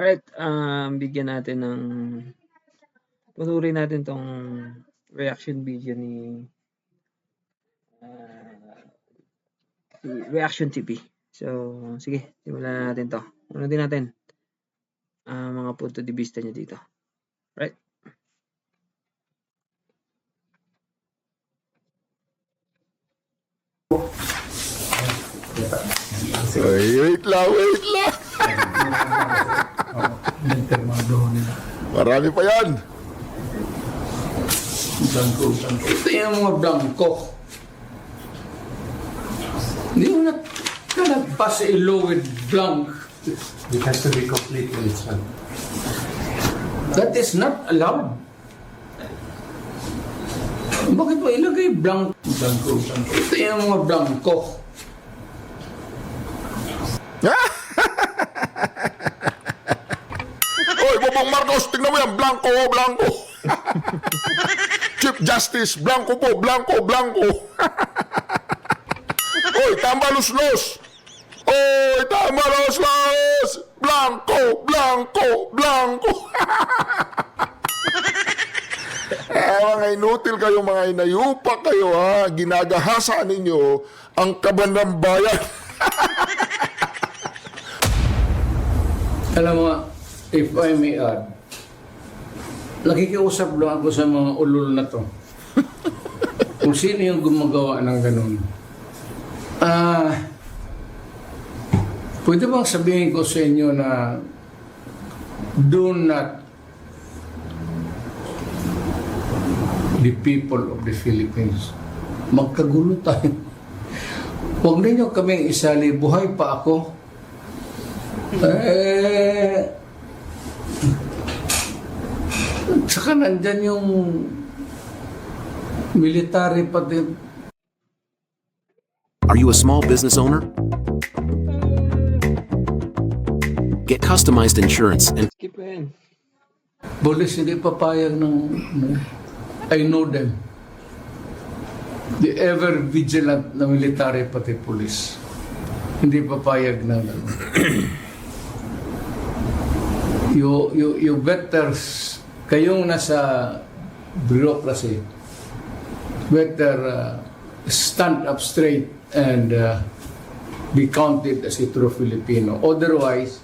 Alright, bigyan natin ng panurin natin 'tong reaction video ni, si Reaction TV. So, sige simulan na natin 'to. Ano din natin, mga punto de vista niya dito. Right? Wait lang. Marami pa yan. Blanco. Ito yung mga blanco. Hindi mo na kalagpas sa ilo with blank. It has to be complete in its hand. That is not allowed. Bakit mo ilagay blank? Blanco. Ito yung mga blanco. Oy, Bobong Marcos, tingnan mo yan. Blanco. Chief Justice, blanco po. Oy, tama los. Oy, tama los. Blanco. Mga inutil kayo, mga inayupa kayo, ha. Ginagahasa ninyo ang kaban ng bayan. Alam mo, if I may add, nakikiusap lang ako sa mga ulol na to. Kung sino yung gumagawa ng ganun. Pwede bang sabihin ko sa inyo na do not the people of the Philippines magkagulo tayo. Huwag ninyo kaming isali, buhay pa ako. Saka nandyan yung military pati. Are you a small business owner? Get customized insurance and Skip mo yan. Bolis hindi papayag ng I know them. The ever vigilant na military pati police. Hindi papayag ng you better, kayong nasa bureaucracy, better stand up straight and be counted as a true Filipino. Otherwise,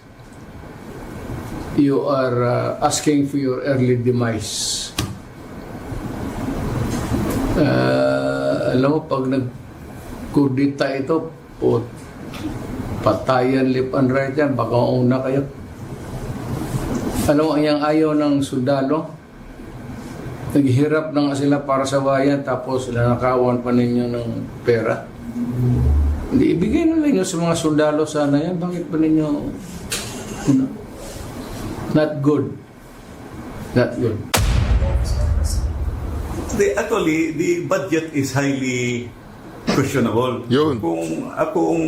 you are asking for your early demise. Alam mo, pag nag-kudita ito, patayan lip and right yan, baka una kayo. Alam mo, ang ayaw ng sundalo, naghihirap na nga sila para sa bayan, tapos nanakawan pa ninyo ng pera. Hindi, ibigay na ninyo sa mga sundalo sana yan. Bakit pa ninyo not good? Actually, the budget is highly questionable. Yun. Kung akong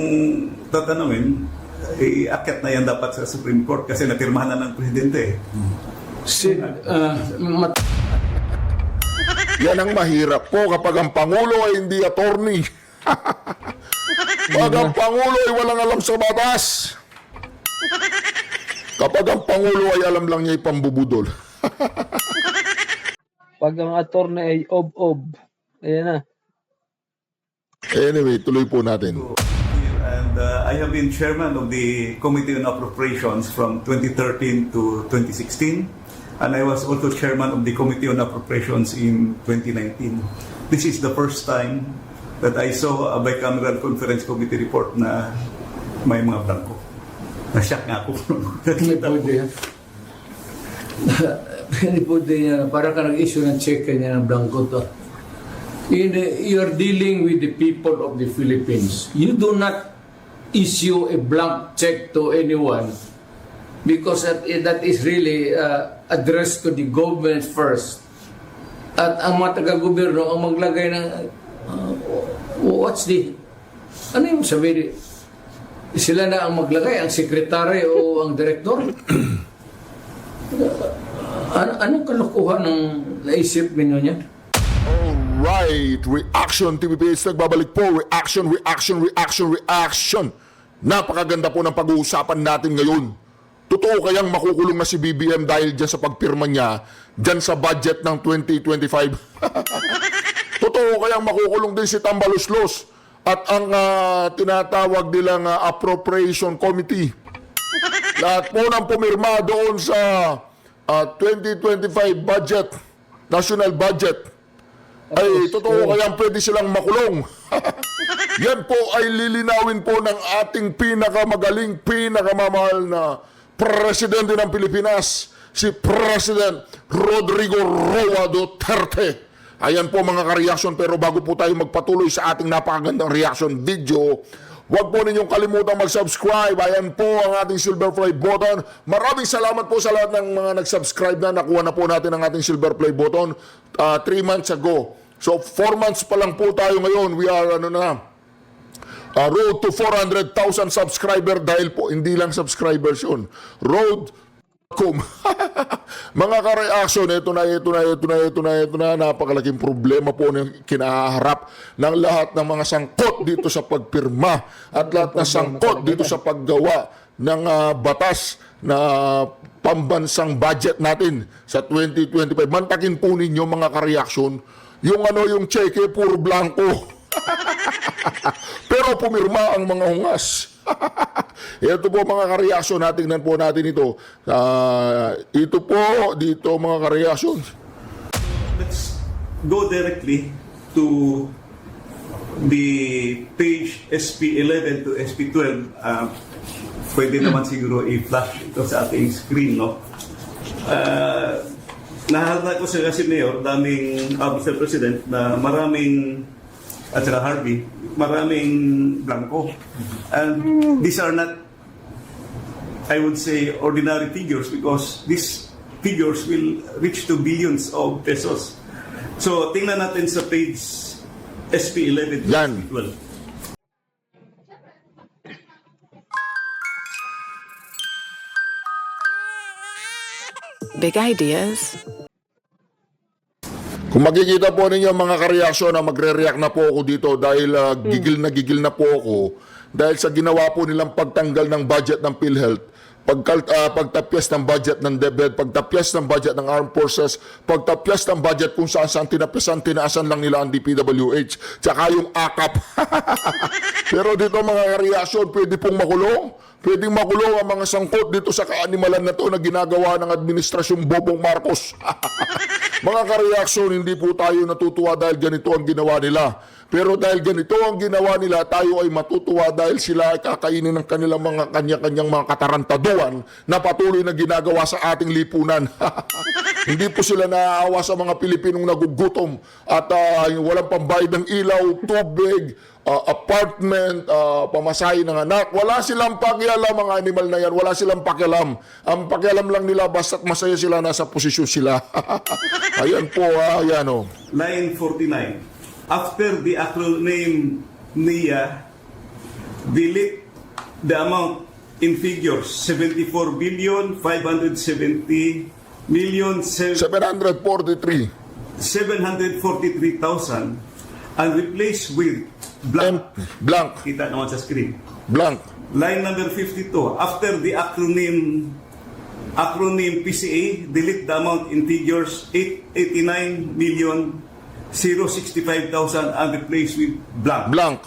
tatanungin, akit na yan dapat sa Supreme Court kasi natirmahan na ng Presidente. Yan ang mahirap po kapag ang Pangulo ay hindi attorney. Pag ang Pangulo ay walang alam sa batas. Kapag ang Pangulo ay alam lang niya ay pambubudol. Pag ang attorney ay ob. Ayan na. Anyway, tuloy po natin. And I have been chairman of the Committee on Appropriations from 2013 to 2016. And I was also chairman of the Committee on Appropriations in 2019. This is the first time that I saw a bicameral conference committee report na may mga blanco. Na-shock nga ako. May pwede yan. Hindi pwede yan. Para ka nag-issue ng check kanya ng blanco to. You're dealing with the people of the Philippines. You do not issue a blank check to anyone because that is really addressed to the government first. At ang mga taga-gobyerno ang maglagay ng ano yung sabi? Sila na ang maglagay, ang sekretary o ang direktor? Anong kalokohan ng naisip ninyo niya? Alright, Reaction TVPH nagbabalik po. Reaction. Napakaganda po ng pag-uusapan natin ngayon. Totoo kayang makukulong na si BBM dahil dyan sa pagpirma niya dyan sa budget ng 2025? Totoo kayang makukulong din si Tambaluslos at ang tinatawag nilang Appropriation Committee? Lahat po ng pumirma doon sa 2025 budget, national budget, ay totoo kayang pwede silang makulong? Yan po ay lilinawin po ng ating pinakamagaling, pinakamamahal na Presidente ng Pilipinas, si President Rodrigo Roa Duterte. Ayan po mga ka-reaction, pero bago po tayo magpatuloy sa ating napakagandang reaction video, huwag po ninyong kalimutan mag-subscribe. Ayan po ang ating silver play button. Maraming salamat po sa lahat ng mga nag-subscribe na. Nakuha na po natin ang ating silver play button 3 months ago. So 4 months pa lang po tayo ngayon. We are road to 400,000 subscriber dahil po hindi lang subscribers yun. Road.com. Mga ka-reaction, ito na, napakalaking problema po na kinaharap ng lahat ng mga sangkot dito sa pagpirma at lahat ng sangkot dito sa paggawa ng batas na pambansang budget natin sa 2025. Mantakin po ninyo mga ka-reaction, yung cheque puro blanco. Pero pumirma ang mga hungas. Ito po mga ka-reaction, tingnan po natin ito. Ito po, dito mga ka-reaction. Let's go directly to the page SP11 to SP12. Pwede naman siguro i-flash ito sa ating screen, no? Nahalata ko sa kasi Mayor, Mr. President, na maraming at saka Harvey, maraming blanco. And these are not, I would say, ordinary figures because these figures will reach to billions of pesos. So, tingnan natin sa page SP11 to Yan. SP12. Big ideas, Kung makikita po ninyo mga ka-reaction na magre-react na po ako dito dahil gigil na po ako dahil sa ginawa po nilang pagtanggal ng budget ng PhilHealth, pagtapyas ng budget ng DepEd, pagtapyas ng budget ng Armed Forces, pagtapyas ng budget kung saan tinaasan lang nila ang DPWH, tsaka yung AKAP. Pero dito mga ka-reaction, pwede pong makulong. Pwedeng makulong ang mga sangkot dito sa kaanimalan na to na ginagawa ng Administrasyong Bobong Marcos. Mga ka-reaction, hindi po tayo natutuwa dahil ganito ang ginawa nila. Pero dahil ganito ang ginawa nila, tayo ay matutuwa dahil sila ay kakainin ng kanilang mga kanya-kanyang mga katarantaduan na patuloy na ginagawa sa ating lipunan. Hindi po sila naaawa sa mga Pilipinong nagugutom at walang pambayad ng ilaw, tubig, apartment, pamasahe ng anak. Wala silang pakialam mga animal na yan. Wala silang pakialam. Ang pakialam lang nila basta't masaya sila, nasa posisyon sila. Ayan po, ayan o. Line 49. After the acronym NIA, delete the amount in figures 74 billion 570 million 743. 743,000 and replace with blank. Blank. Kita naman sa screen. Blank. Line number 52. After the acronym PCA, delete the amount in figures 889 million 065,000 and replace with blank. Blank.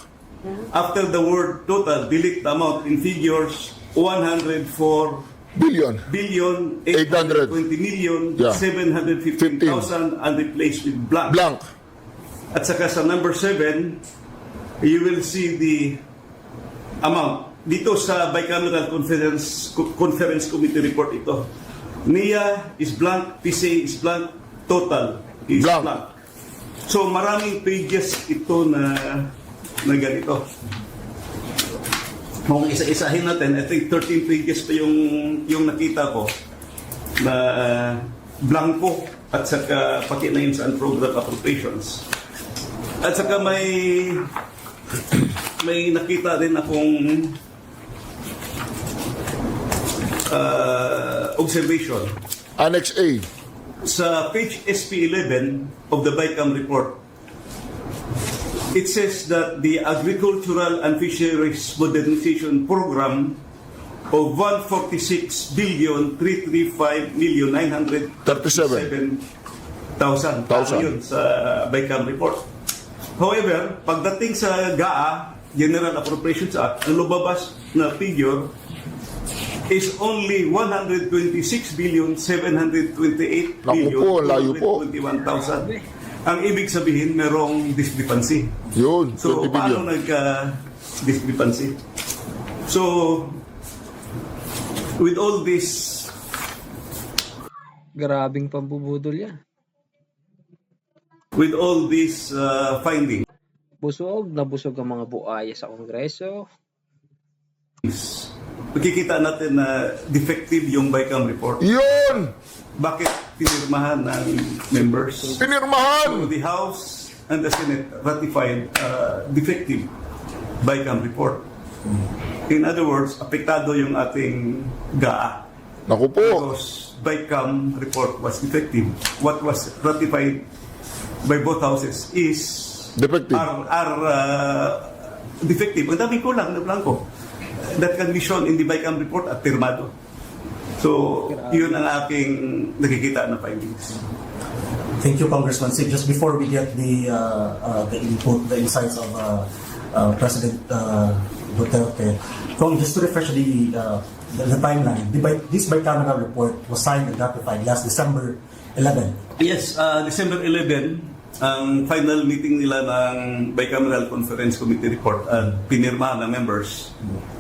After the word total, delete the amount in figures 104 Billion. billion 800. 820 million Yeah. 715,000 and replace with blank. Blank. At saka sa number 7, you will see the amount. Dito sa Bicameral Conference Committee report ito. NIA is blank, PCA is blank, total is Blank. blank. So maraming pages ito na ganito. Kung isa-isahin natin, I think 13 pages pa yung nakita ko na blanco at saka pati na yun sa unprogrammed appropriations. At saka may nakita din akong observation. Annex A. Sa page SP11 of the BICAM report, it says that the Agricultural and Fisheries Modernization Program of 146,335,937,000 yun sa BICAM report. However, pagdating sa GAA, General Appropriations Act, ang lumabas na figure is only 126,728,000,000. Naku po, layo po. 21,000. Ang ibig sabihin, merong discrepancy. Yun, So, 20 billion. paano nagka-discrepancy? So, with all this, Grabing pambubudol yan. with all these findings, Busog na busog ang mga buaya sa Kongreso. makikita natin na defective yung BICAM report. Yun! Bakit pinirmahan ng members? So, Pinirmahan! the House and the Senate ratified defective BICAM report. In other words, apektado yung ating GAA. Naku po. Because BICAM report was defective. What was ratified by both houses is Defective. defective. Ang daming kulang na blanco. That can be shown in the BICAM report at pirmado. So, yun ang aking nakikita na findings. Thank you, Congressman Sig. Just before we get the input, the insights of President Duterte, just to refresh the timeline, this bicameral report was signed and ratified last December 11. Yes, December 11, ang final meeting nila ng Bicameral Conference Committee report at pinirmahan ng members.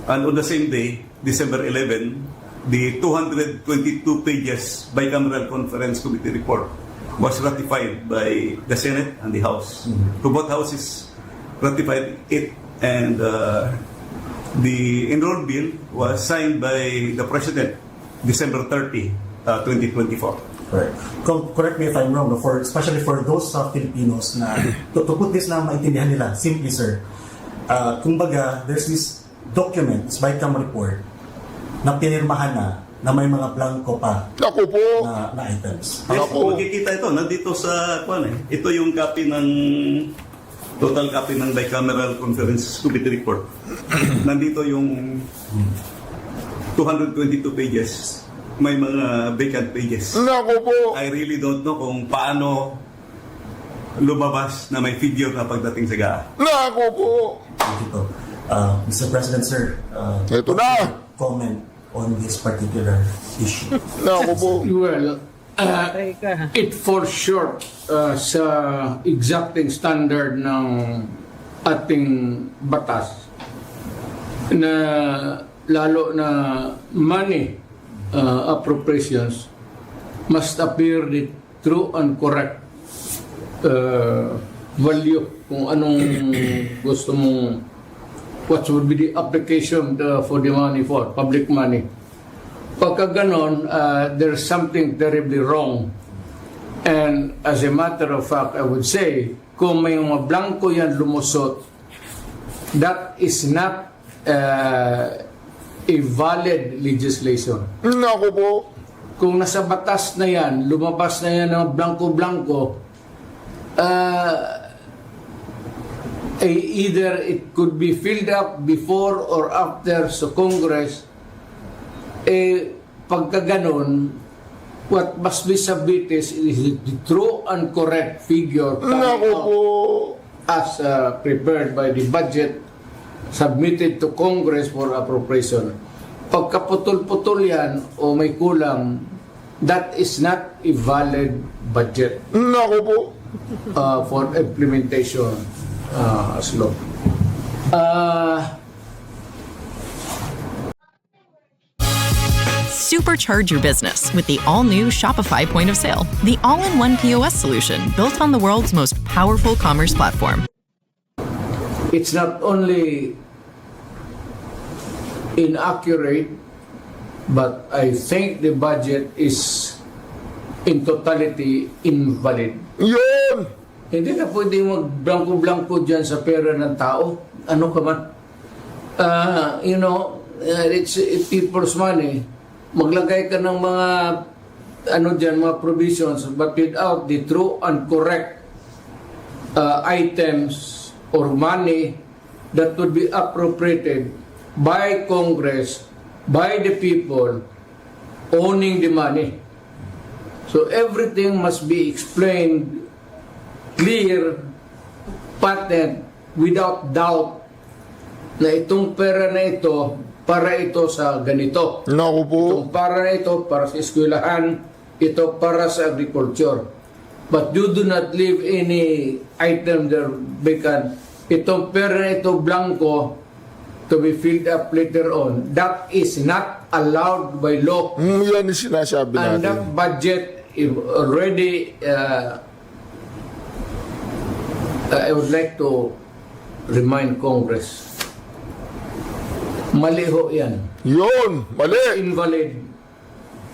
And on the same day, December 11, the 222 pages Bicameral Conference Committee report was ratified by the Senate and the House. So both houses ratified it, and the enrolled bill was signed by the President December 30, 2024. Correct. Correct me if I'm wrong, especially for those Filipinos na to put this na maintindihan nila, simply sir, kumbaga, there's this document, this BICAM report, na pinirmahan na may mga blanco pa Naku po. na items. Yes, Ako. makikita ito. Nandito sa Ito yung copy ng total copy ng Bicameral Conference Committee report. Nandito yung 222 pages. May mga vacant pages. Naku po. I really don't know kung paano lumabas na may figure na pagdating sa GAA. Naku po. Dito. Mr. President, sir, Ito na. comment on this particular issue. Naku po. Well, Teka. it falls short sa exacting standard ng ating batas na lalo na money appropriations must appear the true and correct value kung anong gusto mong what would be the application for the money for public money. Pagka ganon, there's something terribly wrong. And as a matter of fact, I would say, kung may mga blanco yan lumusot, that is not a valid legislation. Naku po. Kung nasa batas na yan, lumabas na yan ng blanco-blanco, either it could be filled up before or after sa Congress, pagka ganon, what must be submitted is the true and correct figure Naku po. as prepared by the budget submitted to Congress for appropriation. Pagkaputol-putol yan o may kulang, that is not a valid budget Naku po. for implementation as law. Supercharge your business with the all-new Shopify point of sale, the all-in-one POS solution built on the world's most powerful commerce platform. It's not only inaccurate, but I think the budget is in totality invalid. Yun. Hindi na pwede mag-blanco-blanco dyan sa pera ng tao. Ano ka man? It's people's money. Maglagay ka ng mga mga provisions, but without the true and correct items or money that would be appropriated by Congress by the people owning the money. So everything must be explained clear, patent, without doubt na itong pera na ito para ito sa ganito. Naku po. Itong para na ito para sa eskwelahan, ito para sa agriculture. But you do not leave any item there vacant. Itong pera na ito blanco to be filled up later on. That is not allowed by law. Yan yung sinasabi And natin. that budget is already, I would like to remind Congress, mali ho yan. Yun, mali. Invalid.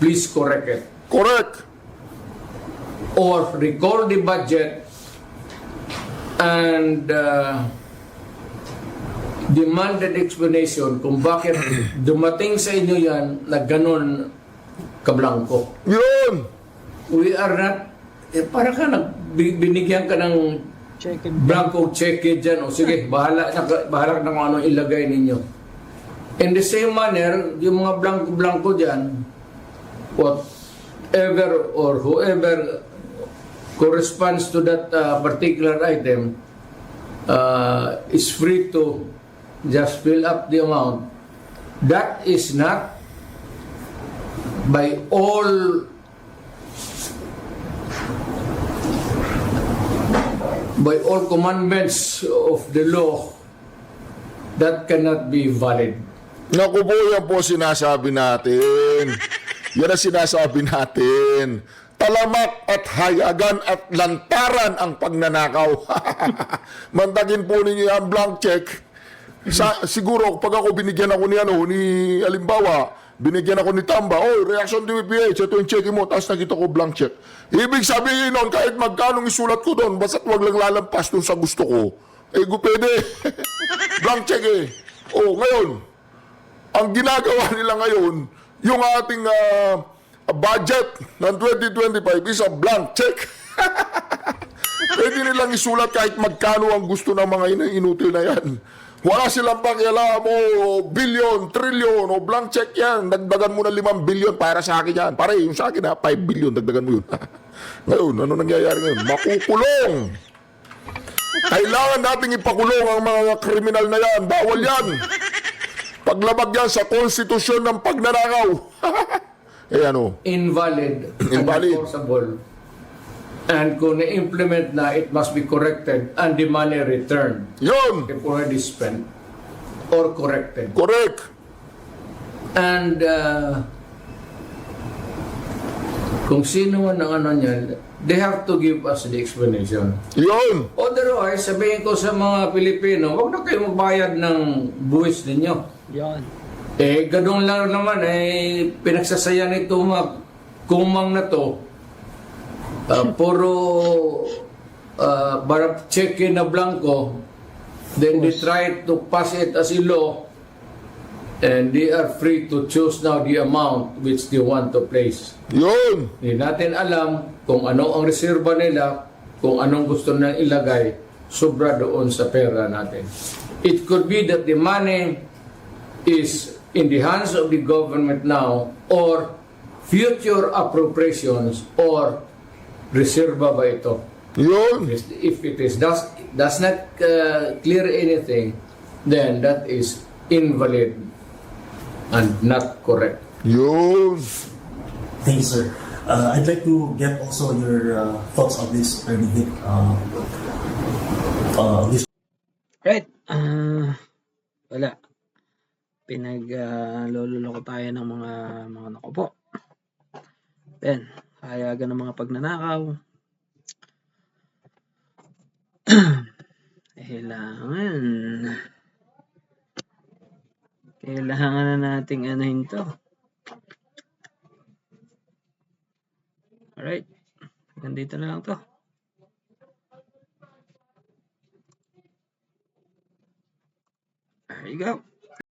Please correct it. Correct. Or recall the budget and demand an explanation kung bakit dumating sa inyo yan na ganun kablangko. Yun. We are not, para ka binigyan ka ng blanco check dyan, o sige, bahala na kung ano ilagay ninyo. In the same manner, yung mga blanco-blanco dyan, whatever or whoever corresponds to that particular item is free to just fill up the amount. That is not by all commandments of the law, that cannot be valid. Naku po, yan po sinasabi natin. Yan ang sinasabi natin. Talamak at hayagan at lantaran ang pagnanakaw. Mantagin po ninyo yung blank check. Siguro, pag ako binigyan ako ni halimbawa, binigyan ako ni Tamba, reaction DPWH, ito yung check mo, tapos nakita ko blank check. Ibig sabihin nun, kahit magkano isulat ko doon, basta't wag lang lalampas doon sa gusto ko, pwede. Blank check ngayon, ang ginagawa nila ngayon, yung ating budget ng 2025 is a blank check. Pwede nilang isulat kahit magkano ang gusto ng mga inutil na yan. Wala silang pakialam billion, trillion, blank check yan. Dagdagan mo na 5 billion para sa akin yan. Pare, yung sa akin 5 billion, dagdagan mo yun. Ngayon, ano nangyayari ngayon? Makukulong. Kailangan nating ipakulong ang mga kriminal na yan. Bawal yan. Paglabag yan sa konstitusyon ng pagnanakaw. Invalid. Invalid. Unenforceable. And kung na-implement na, it must be corrected and the money returned. Yun. If already spent or corrected. Correct. And kung sino man ang niyan, they have to give us the explanation. Yun. Otherwise, sabihin ko sa mga Pilipino, huwag na kayo magbayad ng buwis ninyo. Yan. Ganun lang naman, pinagsasaya nito mga kumang na to. Puro check na blanco, then they try to pass it as a law, and they are free to choose now the amount which they want to place. Yun. Hindi natin alam kung ano ang reserba nila, kung anong gusto nilang ilagay, sobra doon sa pera natin. It could be that the money is in the hands of the government now, or future appropriations, or reserva ba ito? Yun. If it is does not clear anything, then that is invalid and not correct. Yun. Thank you, sir. I'd like to get also your thoughts on this, Ernie Vic. Right. Wala. Lololoko tayo ng mga nakupo. Then, hayagan ng mga pagnanakaw. Kailangan na nating anahin to. Alright. Nandito na lang to. There you go.